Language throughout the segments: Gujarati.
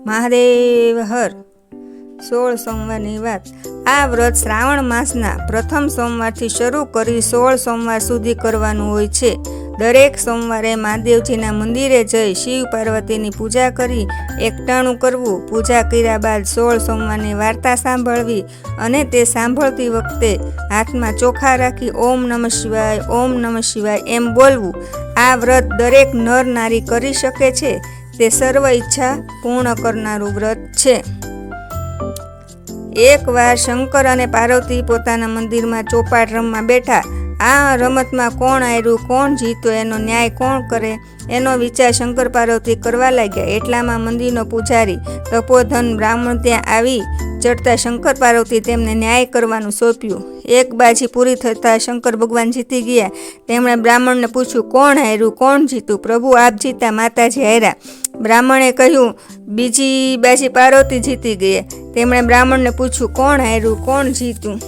મહાદેવ હર 16 સોમવારની વાત। આ વ્રત શ્રાવણ માસના પ્રથમ સોમવારથી શરૂ કરી 16 સોમવાર સુધી કરવાનું હોય છે। દરેક સોમવારે મહાદેવજીના મંદિરે જઈ શિવ પાર્વતીની પૂજા કરી એકટાણું કરવું। પૂજા કર્યા બાદ 16 સોમવારની વાર્તા સાંભળવી અને તે સાંભળતી વખતે હાથમાં ચોખા રાખી ઓમ નમઃ શિવાય ઓમ નમઃ શિવાય એમ બોલવું। આ વ્રત દરેક નર નારી કરી શકે છે। તે સર્વ ઈચ્છા પૂર્ણ કરનારું વ્રત છે। એકવાર શંકર અને પાર્વતી પોતાના મંદિરમાં ચોપાટ રમવા બેઠા। આ રમતમાં કોણ હાર્યું કોણ જીત્યો એનો ન્યાય કોણ કરે એનો વિચાર શંકર પાર્વતી કરવા લાગ્યા। એટલામાં મંદિરનો પૂજારી તપોધન બ્રાહ્મણ ત્યાં આવી ચડતા શંકર પાર્વતી તેમને ન્યાય કરવાનું સોંપ્યું। એક બાજી પૂરી થતાં શંકર ભગવાન જીતી ગયા। તેમણે બ્રાહ્મણને પૂછ્યું કોણ હાર્યું કોણ જીત્યું? પ્રભુ આપ જીતા માતાજી હાર્યા। બ્રાહ્મણે કહ્યું બીજી બાજી પાર્વતી જીતી ગયા। તેમણે બ્રાહ્મણને પૂછ્યું કોણ હાર્યું કોણ જીત્યું?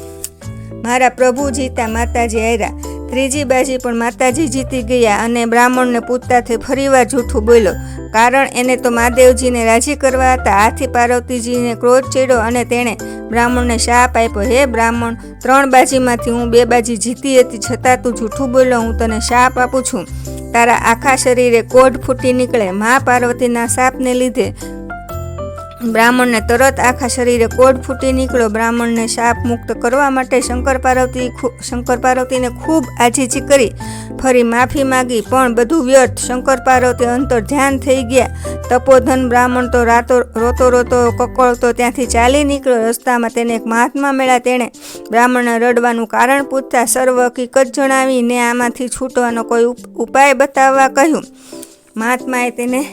મારા પ્રભુ જીતા માતાજી હાર્યા। ત્રીજી બાજી પણ માતાજી જીતી ગયા અને બ્રાહ્મણને પૂછતા તે ફરીવાર જૂઠું બોલ્યો, કારણ એને તો મહાદેવજીને રાજી કરવા હતા। આથી પાર્વતીજીને ક્રોધ ચડ્યો અને તેણે બ્રાહ્મણને શાપ આપ્યો, હે બ્રાહ્મણ, 3 બાજીમાંથી હું 2 બાજી જીતી હતી, છતાં તું જૂઠું બોલ્યો। હું તને શાપ આપું છું, તારા આખા શરીરે કોઢ ફૂટી નીકળે। મા પાર્વતીના શાપને લીધે બ્રાહ્મણને તરત આખા શરીરે કોઢ ફૂટી નીકળ્યો। બ્રાહ્મણને શાપ મુક્ત કરવા માટે શંકર પાર્વતીને ખૂબ આજીજી કરી ફરી માફી માગી, પણ બધું વ્યર્થ। શંકર પાર્વતી અંતર ધ્યાન થઈ ગયા। તપોધન બ્રાહ્મણ તો રોતો રોતો કકળતો ત્યાંથી ચાલી નીકળ્યો। રસ્તામાં તેને એક મહાત્મા મળ્યા। તેણે બ્રાહ્મણને રડવાનું કારણ પૂછતા સર્વ હકીકત જણાવીને આમાંથી છૂટવાનો કોઈ ઉપાય બતાવવા કહ્યું। મહાત્માએ તેને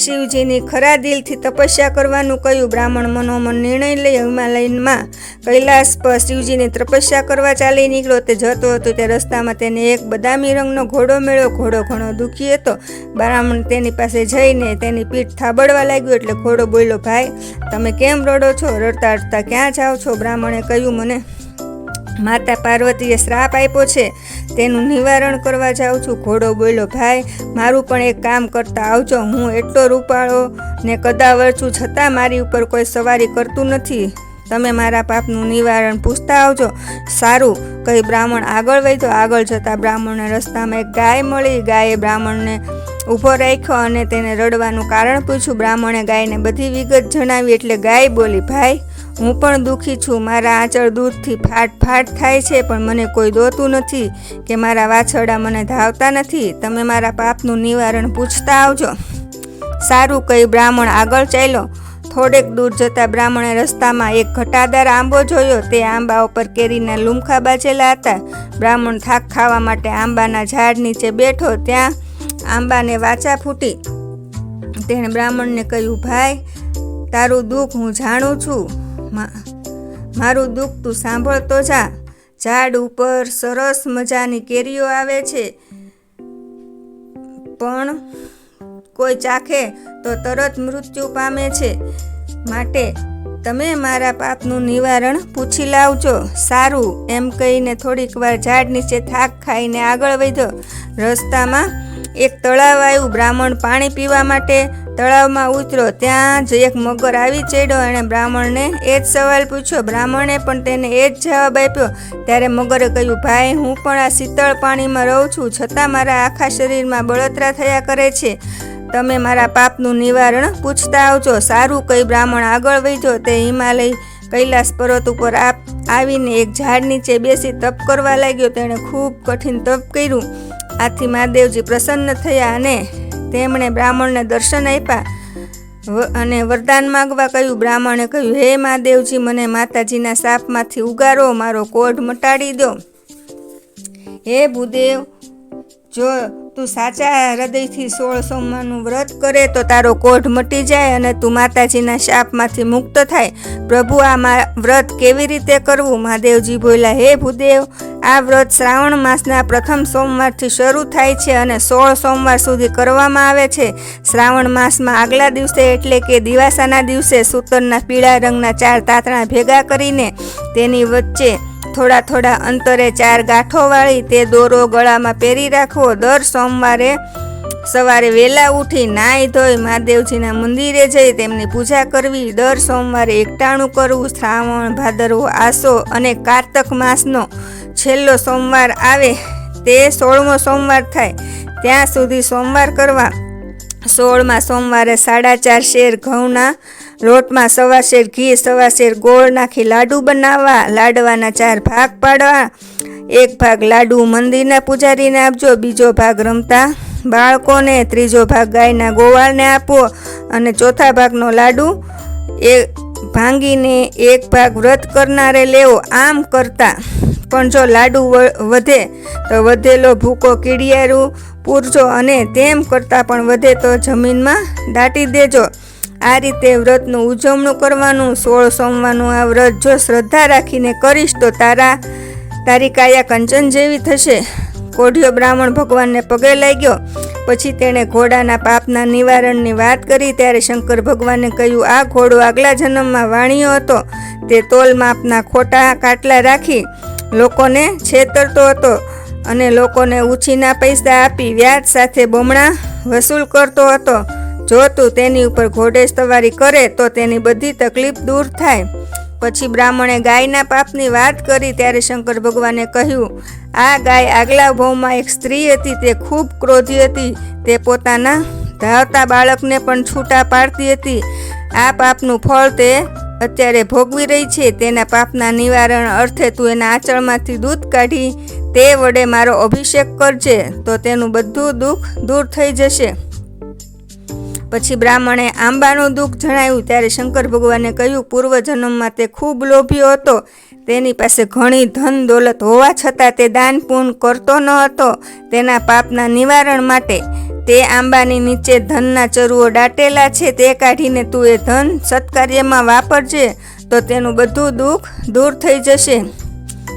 શિવજીની ખરા દિલથી તપસ્યા કરવાનું કહ્યું। બ્રાહ્મણ મનોમન નિર્ણય લઈ હિમાલયમાં કૈલાસ પર શિવજીની તપસ્યા કરવા ચાલી નીકળ્યો। તે જતો હતો તે રસ્તામાં તેને એક બદામી રંગનો ઘોડો મળ્યો। ઘોડો ઘણો દુઃખી હતો। બ્રાહ્મણ તેની પાસે જઈને તેની પીઠ થાબડવા લાગ્યો એટલે ઘોડો બોલ્યો, ભાઈ તમે કેમ રડો છો? રડતા રડતા ક્યાં જાઓ છો? બ્રાહ્મણે કહ્યું, મને માતા પાર્વતીએ શ્રાપ આપ્યો છે, તેનું નિવારણ કરવા જાઉં છું। ઘોડો બોલ્યો, ભાઈ મારું પણ એક કામ કરતા આવજો। હું એટલો રૂપાળો ને કદાવર છું, છતાં મારી ઉપર કોઈ સવારી કરતું નથી। તમે મારા પાપનું નિવારણ પૂછતા આવજો। સારું કહી બ્રાહ્મણ આગળ વધ્યો। આગળ જતા બ્રાહ્મણને રસ્તામાં એક ગાય મળી। ગાયે બ્રાહ્મણને ઊભો રાખ્યો અને તેને રડવાનું કારણ પૂછ્યું। બ્રાહ્મણે ગાયને બધી વિગત જણાવી એટલે ગાય બોલી, ભાઈ હું પણ દુઃખી છું, મારા આંચળ દૂધથી ફાટ થાય છે, પણ મને કોઈ દોતું નથી કે મારા વાછરડા મને ધાવતા નથી। તમે મારા પાપનું નિવારણ પૂછતા આવજો। સારું કહી બ્રાહ્મણ આગળ ચાલ્યો। થોડેક દૂર જતા બ્રાહ્મણે રસ્તામાં એક ઘટાદાર આંબો જોયો। તે આંબા ઉપર કેરીના લૂમખા બાજેલા હતા। બ્રાહ્મણ થાક ખાવા માટે આંબાના ઝાડ નીચે બેઠો। ત્યાં આંબાને વાચા ફૂટી। તેણે બ્રાહ્મણને કહ્યું, ભાઈ તારું દુઃખ હું જાણું છું, મારું દુઃખ તું સાંભળતો જા। ઝાડ ઉપર સરસ મજાની કેરીઓ આવે છે, પણ કોઈ ચાખે તો તરત મૃત્યુ પામે છે, માટે તમે મારા પાપનું નિવારણ પૂછી લાવજો। સારું એમ કહીને થોડીક વાર ઝાડ નીચે થાક ખાઈને આગળ વધ્યો। રસ્તામાં એક તળાવ આવ્યું। બ્રાહ્મણ પાણી પીવા માટે તળાવમાં ઉતર્યો। ત્યાં જ એક મગર આવી ચડ્યો। એણે બ્રાહ્મણને એ જ સવાલ પૂછ્યો। બ્રાહ્મણે પણ તેને એ જ જવાબ આપ્યો। ત્યારે મગરે કહ્યું, ભાઈ હું પણ આ શીતળ પાણીમાં રહું છું, છતાં મારા આખા શરીરમાં બળતરા થયા કરે છે, તમે મારા પાપનું નિવારણ પૂછતા આવજો। સારું કહી બ્રાહ્મણ આગળ વધ્યો। તે હિમાલય કૈલાસ પર્વત ઉપર આવીને એક ઝાડ નીચે બેસી તપ કરવા લાગ્યો। તેણે ખૂબ કઠિન તપ કર્યું। આથી મહાદેવજી પ્રસન્ન થયા અને તેમણે બ્રાહ્મણને દર્શન આપ્યા અને વરદાન માગવા કહ્યું। બ્રાહ્મણે કહ્યું, હે મહાદેવજી, મને માતાજીના શાપમાંથી ઉગારો, મારો કોઢ મટાડી દો। હે ભૂદેવ, જો તું સાચા હૃદયથી 16 સોમવારનું વ્રત કરે તો તારો કોઢ મટી જાય અને તું માતાજીના શાપમાંથી મુક્ત થાય। પ્રભુ આ વ્રત કેવી રીતે કરવું? મહાદેવજી બોલ્યા, હે ભૂદેવ, આ વ્રત શ્રાવણ માસના પ્રથમ સોમવારથી શરૂ થાય છે અને 16 સોમવાર સુધી કરવામાં આવે છે। શ્રાવણ માસમાં આગલા દિવસે એટલે કે દિવાસાના દિવસે સૂતરના પીળા રંગના 4 તાતણા ભેગા કરીને તેની વચ્ચે થોડા થોડા અંતરે 4 ગાંઠો વાળી તે દોરો ગળામાં પહેરી રાખવો। દર સોમવારે સવારે વહેલા ઉઠી નાહી ધોઈ મહાદેવજીના મંદિરે જઈ તેમની પૂજા કરવી, દર સોમવારે એકટાણું કરવું, શ્રાવણ, ભાદરવો, આસો અને કારતક માસનો છેલ્લો સોમવાર આવે તે 16મો સોમવાર થાય ત્યાં સુધી સોમવાર કરવા. 16મા સોમવારે 4.5 શેર ઘઉંના લોટમાં 1.25 શેર ઘી, 1.25 શેર ગોળ નાખી લાડુ બનાવવા. લાડવાના 4 ભાગ પાડવા. એક ભાગ લાડુ મંદિરના પૂજારીને આપજો, બીજો ભાગ રમતા બાળકોને, ત્રીજો ભાગ ગાયના ગોવાળને આપવો અને ચોથા ભાગનો લાડુ ભાંગીને એક ભાગ વ્રત કરનારે લેવો. આમ કરતા પણ જો લાડુ વધે તો વધેલો ભૂકો કીડિયારું પૂરજો અને તેમ કરતાં પણ વધે તો જમીનમાં દાટી દેજો. આ રીતે વ્રતનું ઉજવણું કરવાનું. 16 સોમવારનું આ વ્રત જો શ્રદ્ધા રાખીને કરીશ તો તારી કાયા કંચન જેવી થશે. કોઢિયો બ્રાહ્મણ ભગવાનને પગે લાગ્યો. પછી તેણે ઘોડાના પાપના નિવારણની વાત કરી. ત્યારે શંકર ભગવાને કહ્યું, આ ઘોડો આગલા જન્મમાં વાણિયો હતો. તે તોલ માપના ખોટા કાટલા રાખી લોકોને છેતરતો હતો અને લોકોને ઉછીના પૈસા આપી વ્યાજ સાથે બમણા વસૂલ કરતો હતો. જો તું તેની ઉપર ઘોડે સવારી કરે તો તેની બધી તકલીફ દૂર થાય. પછી બ્રાહ્મણે ગાયના પાપની વાત કરી. ત્યારે શંકર ભગવાને કહ્યું, આ ગાય આગલા ભવમાં એક સ્ત્રી હતી. તે ખૂબ ક્રોધી હતી. તે પોતાના ધાવતા બાળકને પણ છૂટા પાડતી હતી. આ પાપનું ફળ તે અત્યારે ભોગવી રહી છે. તેના પાપના નિવારણ અર્થે તું એના આંચળમાંથી દૂધ કાઢી તે વડે મારો અભિષેક કરજે તો તેનું બધું દુઃખ દૂર થઈ જશે. પછી બ્રાહ્મણે આંબાનું દુઃખ જણાવ્યું. ત્યારે શંકર ભગવાને કહ્યું, પૂર્વજન્મમાં તે ખૂબ લોભીઓ હતો. તેની પાસે ઘણી ધન દોલત હોવા છતાં તે દાન પૂન કરતો ન હતો. તેના પાપના નિવારણ માટે તે આંબાની નીચે ધનના ચરુઓ દાટેલા છે. તે કાઢીને તું એ ધન સત્કાર્યમાં વાપરજે તો તેનું બધું દુઃખ દૂર થઈ જશે.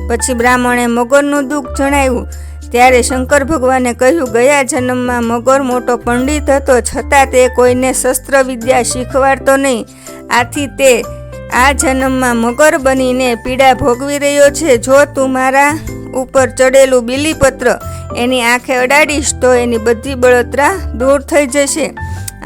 પછી બ્રાહ્મણે મગરનું દુઃખ જણાવ્યું. ત્યારે શંકર ભગવાને કહ્યું, ગયા જન્મમાં મગર મોટો પંડિત હતો છતાં તે કોઈને શસ્ત્ર વિદ્યા શીખવાડતો નહીં. આથી તે આ જન્મમાં મગર બનીને પીડા ભોગવી રહ્યો છે. જો તું મારા ઉપર ચડેલું બીલીપત્ર એની આંખે અડાડીશ તો એની બધી બળતરા દૂર થઈ જશે.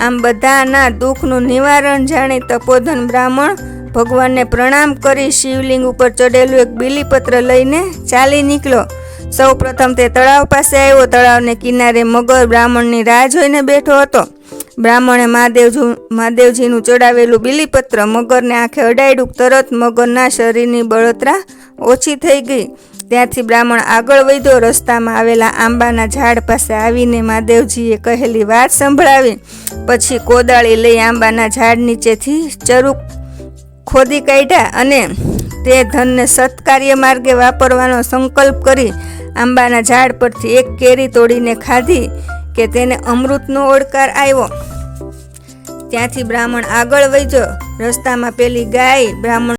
આમ બધાના દુઃખનું નિવારણ જાણી તપોધન બ્રાહ્મણ ભગવાનને પ્રણામ કરી શિવલિંગ ઉપર ચડેલું એક બીલીપત્ર લઈને ચાલી નીકળ્યો. સૌ પ્રથમ તે તળાવ પાસે આવ્યો. તળાવને કિનારે મગર બ્રાહ્મણની રાહ જોઈને બેઠો હતો. બ્રાહ્મણે મહાદેવજીનું ચડાવેલું બીલીપત્ર મગરને આંખે અડાડ્યું. તરત મગરના શરીરની બળતરા ઓછી થઈ ગઈ. ત્યાંથી બ્રાહ્મણ આગળ વધ્યો. રસ્તામાં આવેલા આંબાના ઝાડ પાસે આવીને મહાદેવજીએ કહેલી વાત સંભળાવી. પછી કોદાળી લઈ આંબાના ઝાડ નીચેથી ચરુ ખોદી કાઢ્યા અને તે ધનને સત્કાર્ય માર્ગે વાપરવાનો સંકલ્પ કરી આંબાના ઝાડ પરથી એક કેરી તોડીને ખાધી કે તેને અમૃતનો ઓડકાર આવ્યો. ત્યાંથી બ્રાહ્મણ આગળ વધ્યો. રસ્તામાં પેલી ગાય બ્રાહ્મણ